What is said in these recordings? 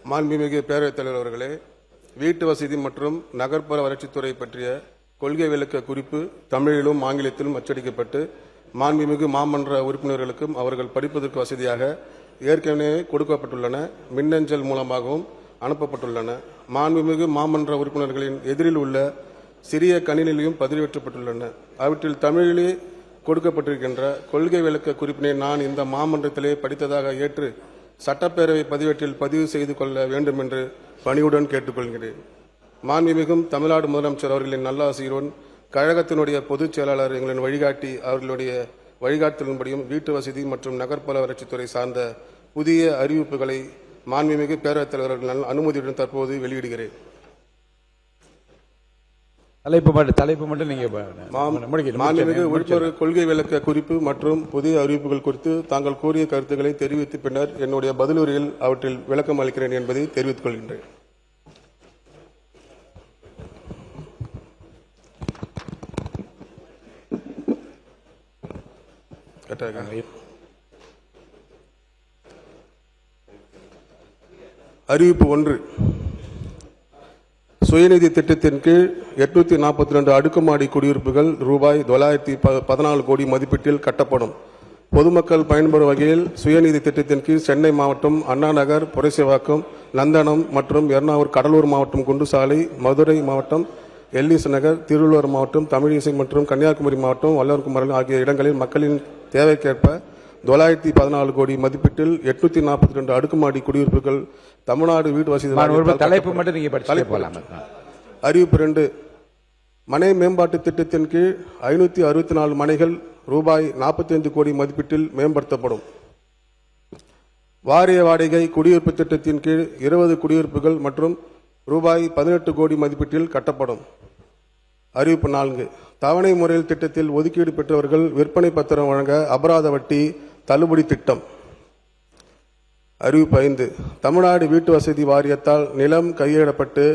மாண்புமிகு பேரவைத் தலைவர் அவர்களே, வீட்டு வசதி மற்றும் நகர்ப்புற வளர்ச்சித்துறை பற்றிய கொள்கை விளக்க குறிப்பு தமிழிலும் ஆங்கிலத்திலும் அச்சடிக்கப்பட்டு மாண்புமிகு மாமன்ற உறுப்பினர்களுக்கும் அவர்கள் படிப்பதற்கு வசதியாக ஏற்கனவே கொடுக்கப்பட்டுள்ளன. மின்னஞ்சல் மூலமாகவும் அனுப்பப்பட்டுள்ளன. மாண்புமிகு மாமன்ற உறுப்பினர்களின் எதிரில் உள்ள சிறிய கணினிலையும் பதிவேற்றப்பட்டுள்ளன. அவற்றில் தமிழிலே கொடுக்கப்பட்டிருக்கின்ற கொள்கை விளக்க குறிப்பினை நான் இந்த மாமன்றத்திலே படித்ததாக ஏற்று சட்டப்பேரவை பதிவேட்டில் பதிவு செய்து கொள்ள வேண்டும் என்று பணியுடன் கேட்டுக்கொள்கிறேன். மாண்புமிகும் தமிழ்நாடு முதலமைச்சர் அவர்களின் நல்லாசியுடன் கழகத்தினுடைய பொதுச் செயலாளர் எங்களின் வழிகாட்டி அவர்களுடைய வழிகாட்டுதலின்படியும் வீட்டு வசதி மற்றும் நகர்ப்புற வளர்ச்சித்துறை சார்ந்த புதிய அறிவிப்புகளை மாண்புமிகு பேரவைத் தலைவர்கள் அனுமதியுடன் தற்போது வெளியிடுகிறேன். தலைப்பு மட்டும் நீங்க மாண்புமிகு உறுப்பினர் கொள்கை விளக்க குறிப்பு மற்றும் புதிய அறிவிப்புகள் குறித்து தாங்கள் கூறிய கருத்துக்களை தெரிவித்த பின்னர் என்னுடைய பதிலுரையில் அவற்றில் விளக்கம் அளிக்கிறேன் என்பதை தெரிவித்துக் கொள்கின்றேன். அறிவிப்பு 1. சுயநிதி திட்டத்தின் கீழ் 842 அடுக்குமாடி குடியிருப்புகள் ரூபாய் 914 கோடி மதிப்பீட்டில் கட்டப்படும். பொதுமக்கள் பயன்பெறும் வகையில் சுயநிதி திட்டத்தின் கீழ் சென்னை மாவட்டம் அண்ணா நகர், புரசைவாக்கம், நந்தனம் மற்றும் எர்ணாவூர், கடலூர் மாவட்டம் குண்டுசாலை, மதுரை மாவட்டம் எல்லிஸ் நகர், திருவள்ளூர் மாவட்டம் தமிழிசை மற்றும் கன்னியாகுமரி மாவட்டம் வல்லவர்குமரன் ஆகிய இடங்களில் மக்களின் தேவைக்கேற்ப 914 கோடி மதிப்பீட்டில் 842 அடுக்குமாடி குடியிருப்புகள் தமிழ்நாடு வீட்டு வசதி தலைப்பு மட்டும் நீங்க படிக்கலாம். அறிவிப்பு 2. மனை மேம்பாட்டு திட்டத்தின் கீழ் 564 மனைகள் ரூபாய் 45 கோடி மதிப்பீட்டில் மேம்படுத்தப்படும். வாரிய வாடகை குடியிருப்பு திட்டத்தின் கீழ் 20 குடியிருப்புகள் மற்றும் ரூபாய் 18 கோடி மதிப்பீட்டில் கட்டப்படும். அறிவிப்பு 4. தவணை முறையில் திட்டத்தில் ஒதுக்கீடு பெற்றவர்கள் விற்பனை பத்திரம் வழங்க அபராத வட்டி தள்ளுபடி திட்டம். அறிவிப்பு 5. தமிழ்நாடு வீட்டு வசதி வாரியத்தால் நிலம் கையெழப்பட்டு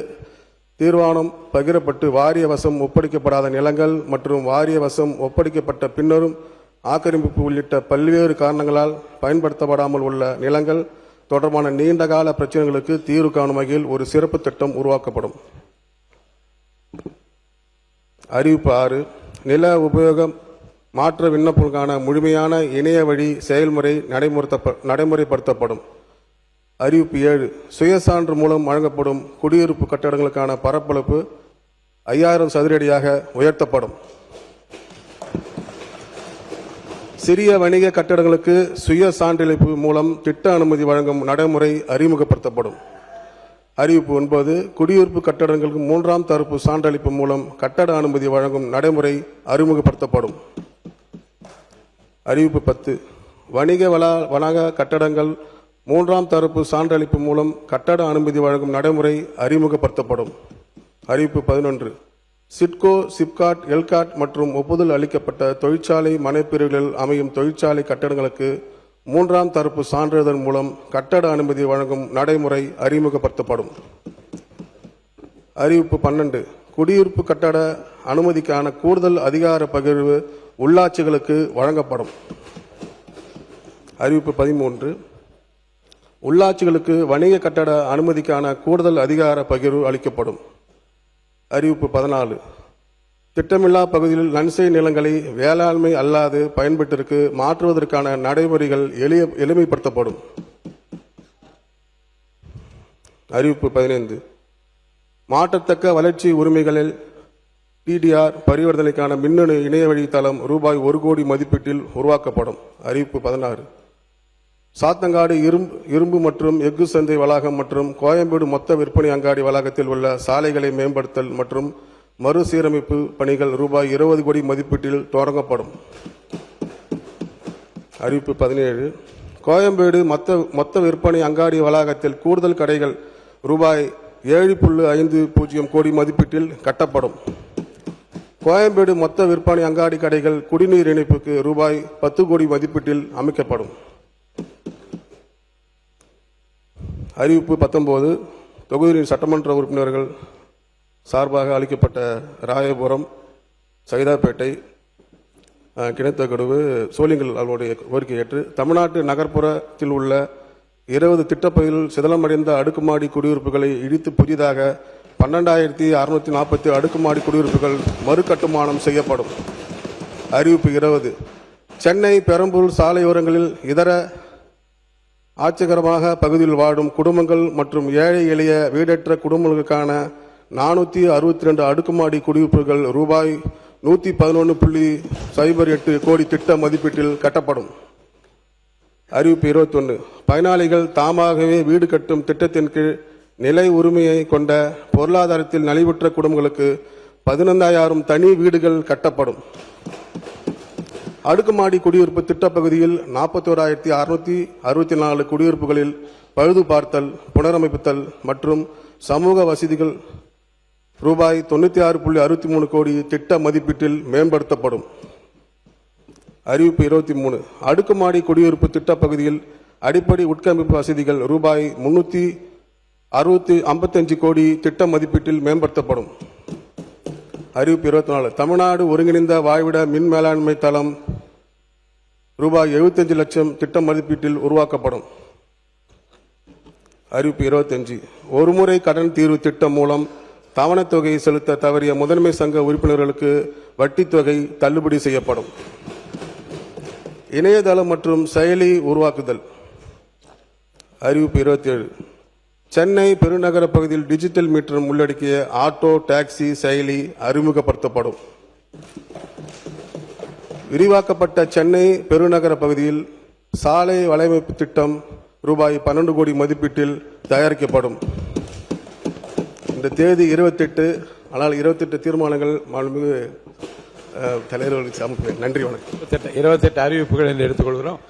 தீர்மானம் பகிரப்பட்டு வாரிய வசம் ஒப்படைக்கப்படாத நிலங்கள் மற்றும் வாரிய வசம் ஒப்படைக்கப்பட்ட பின்னரும் ஆக்கிரமிப்பு உள்ளிட்ட பல்வேறு காரணங்களால் பயன்படுத்தப்படாமல் உள்ள நிலங்கள் தொடர்பான நீண்டகால பிரச்சனைகளுக்கு தீர்வு காணும் வகையில் ஒரு சிறப்பு திட்டம் உருவாக்கப்படும். அறிவிப்பு 6. நில உபயோகம் மாற்ற விண்ணப்பங்களுக்கான முழுமையான இணைய வழி செயல்முறை நடைமுறைப்படுத்தப்படும். அறிவிப்பு 7. சுயசான்று மூலம் வழங்கப்படும் குடியிருப்பு கட்டடங்களுக்கான பரப்பளவு 5000 சதுர அடியாக உயர்த்தப்படும். சிறிய வணிக கட்டடங்களுக்கு சுய சான்றளிப்பு மூலம் திட்ட அனுமதி வழங்கும் நடைமுறை அறிமுகப்படுத்தப்படும். அறிவிப்பு 9. குடியிருப்பு கட்டடங்களுக்கு 3ஆம் தரப்பு சான்றளிப்பு மூலம் கட்டட அனுமதி வழங்கும் நடைமுறை அறிமுகப்படுத்தப்படும். அறிவிப்பு 10. வணிக வளாக கட்டடங்கள் 3ஆம் தரப்பு சான்றளிப்பு மூலம் கட்டட அனுமதி வழங்கும் நடைமுறை அறிமுகப்படுத்தப்படும். அறிவிப்பு 11. சிட்கோ, சிப்காட், எல்காட் மற்றும் ஒப்புதல் அளிக்கப்பட்ட தொழிற்சாலை மனைப்பிரிவுகளில் அமையும் தொழிற்சாலை கட்டடங்களுக்கு 3ஆம் தரப்பு சான்றிதழ் மூலம் கட்டட அனுமதி வழங்கும் நடைமுறை அறிமுகப்படுத்தப்படும். அறிவிப்பு 12. குடியிருப்பு கட்டட அனுமதிக்கான கூடுதல் அதிகார பகிர்வு உள்ளாட்சிகளுக்கு வழங்கப்படும். அறிவிப்பு 13. உள்ளாட்சிகளுக்கு வணிக கட்டட அனுமதிக்கான கூடுதல் அதிகார பகிர்வு அளிக்கப்படும். அறிவிப்பு 14. திட்டமில்லா பகுதியில் நன்சை நிலங்களை வேளாண்மை அல்லாது பயன்பாட்டிற்கு மாற்றுவதற்கான நடைமுறைகள் எளிமைப்படுத்தப்படும். அறிவிப்பு 15. மாற்றத்தக்க வளர்ச்சி உரிமைகளில் டிடிஆர் பரிவர்த்தனைக்கான மின்னணு இணையவழி தளம் ரூபாய் 1 கோடி மதிப்பீட்டில் உருவாக்கப்படும். அறிவிப்பு 16. சாத்தங்காடு இரும்பு மற்றும் எஃகு சந்தை வளாகம் மற்றும் கோயம்பேடு மொத்த விற்பனை அங்காடி வளாகத்தில் உள்ள சாலைகளை மேம்படுத்தல் மற்றும் மறுசீரமைப்பு பணிகள் ரூபாய் 20 கோடி மதிப்பீட்டில் தொடங்கப்படும். அறிவிப்பு 17. கோயம்பேடு மொத்த விற்பனை அங்காடி வளாகத்தில் கூடுதல் கடைகள் ரூபாய் 7.50 கோடி மதிப்பீட்டில் கட்டப்படும். கோயம்பேடு மொத்த விற்பனை அங்காடி கடைகள் குடிநீர் இணைப்புக்கு ரூபாய் 10 கோடி மதிப்பீட்டில் அமைக்கப்படும். அறிவிப்பு 19. தொகுதியின் சட்டமன்ற உறுப்பினர்கள் சார்பாக அளிக்கப்பட்ட ராயபுரம், சைதாப்பேட்டை, கிணத்தகடுவு, சோளிங்கல் அவர்களுடைய கோரிக்கை ஏற்று தமிழ்நாட்டு நகர்ப்புறத்தில் உள்ள 20 திட்டப்பகுதியில் சிதலமடைந்த அடுக்குமாடி குடியிருப்புகளை இடித்து புதிதாக 12,640 அடுக்குமாடி குடியிருப்புகள் மறுகட்டுமானம் செய்யப்படும். அறிவிப்பு 20. சென்னை பெரம்பூர் சாலையோரங்களில் இதர ஆட்சிகரமாக பகுதியில் வாடும் குடும்பங்கள் மற்றும் ஏழை எளிய வீடற்ற குடும்பங்களுக்கான 462 அடுக்குமாடி குடியிருப்புகள் ரூபாய் 111.08 கோடி திட்ட மதிப்பீட்டில் கட்டப்படும். அறிவிப்பு 21. பயனாளிகள் தாமாகவே வீடு கட்டும் திட்டத்தின் கீழ் நிலை உரிமையை கொண்ட பொருளாதாரத்தில் நலிவுற்ற குடும்பங்களுக்கு 15,000 தனி வீடுகள் கட்டப்படும். அடுக்குமாடி குடியிருப்பு திட்டப்பகுதியில் 41,664 குடியிருப்புகளில் பழுது பார்த்தல், புனரமைப்புத்தல் மற்றும் சமூக வசதிகள் ரூபாய் 96.63 கோடி திட்ட மதிப்பீட்டில் மேம்படுத்தப்படும். அறிவிப்பு 23. அடுக்குமாடி குடியிருப்பு திட்டப்பகுதியில் அடிப்படை உட்கட்டமைப்பு வசதிகள் ரூபாய் 355 கோடி திட்ட மதிப்பீட்டில் மேம்படுத்தப்படும். அறிவிப்பு 24. தமிழ்நாடு ஒருங்கிணைந்த வாழ்விட மின் மேலாண்மை தளம் ரூபாய் 75 லட்சம் திட்ட மதிப்பீட்டில் உருவாக்கப்படும். அறிவிப்பு 25. ஒருமுறை கடன் தீர்வு திட்டம் மூலம் தவணைத்தொகை செலுத்த தவறிய முதன்மை சங்க உறுப்பினர்களுக்கு வட்டித் தொகை தள்ளுபடி செய்யப்படும். இணையதளம் மற்றும் செயலி உருவாக்குதல். அறிவிப்பு 27. சென்னை பெருநகர பகுதியில் டிஜிட்டல் மீட்டர் உள்ளடக்கிய ஆட்டோ டாக்ஸி செயலி அறிமுகப்படுத்தப்படும். விரிவாக்கப்பட்ட சென்னை பெருநகர பகுதியில் சாலை வலையமைப்பு திட்டம் ரூபாய் 12 கோடி மதிப்பீட்டில் தயாரிக்கப்படும். இந்த தேதி 28. ஆனால் 28 தீர்மானங்கள் மாண்புமிகு தலைவர்களுக்கு சமர்ப்பிக்கிறேன். நன்றி, வணக்கம். 28 அறிவிப்புகள் என்று எடுத்துக்கொள்கிறோம்.